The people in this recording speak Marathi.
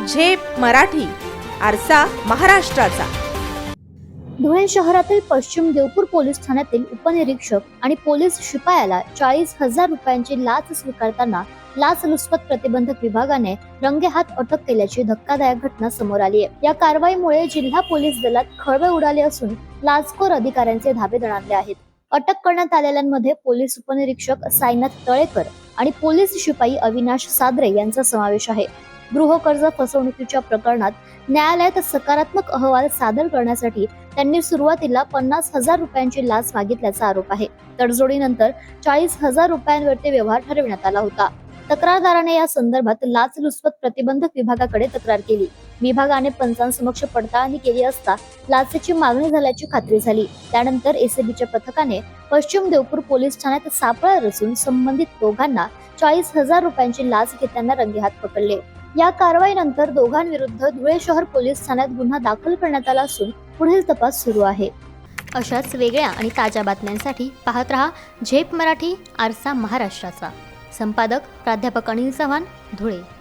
झेप मराठी, आरसा महाराष्ट्राचा. धुळे शहरातील पश्चिम देवपूर पोलीस ठाण्यातील उपनिरीक्षक आणि पोलीस शिपायाला 40,000 रुपयांची लाच स्वीकारताना लाचलुचपत प्रतिबंधक विभागाने रंगेहात अटक केल्याची धक्कादायक घटना समोर आली आहे. या कारवाईमुळे जिल्हा पोलीस दलात खळबळ उडाली असून लाचखोर अधिकाऱ्यांचे धाबे दणाणले आहेत. अटक करण्यात आलेल्यांमध्ये पोलीस उपनिरीक्षक साईनाथ तळेकर आणि पोलीस शिपाई अविनाश सादरे यांचा समावेश आहे. गृहकर्ज फसवणुकीच्या प्रकरणात न्यायालयात सकारात्मक अहवाल सादर करण्यासाठी त्यांनी सुरुवातीला 50,000 रुपयांची लाच मागितल्याचा आरोप आहे. तडजोडीनंतर 40,000 रुपयांवरती व्यवहार ठरविण्यात आला होता. तक्रारदाराने या संदर्भात लाचलुचपत प्रतिबंधक विभागाकडे तक्रार केली. विभागाने पंचांसमक्ष पडताळणी केली असता लाचेची मागणी झाल्याची खात्री झाली. त्यानंतर एसीबीच्या पथकाने पश्चिम देवपूर पोलीस ठाण्यात सापळा रचून संबंधित दोघांना 40,000 रुपयांची लाच घेताना रंगेहात पकडले. या कारवाईनंतर दोघांविरुद्ध धुळे शहर पोलीस ठाण्यात गुन्हा दाखल करण्यात आला असून पुढील तपास सुरू आहे. अशाच वेगळ्या आणि ताज्या बातम्यांसाठी पाहत रहा झेप मराठी, आरसा महाराष्ट्राचा. संपादक प्राध्यापक अनिल चव्हाण, धुळे.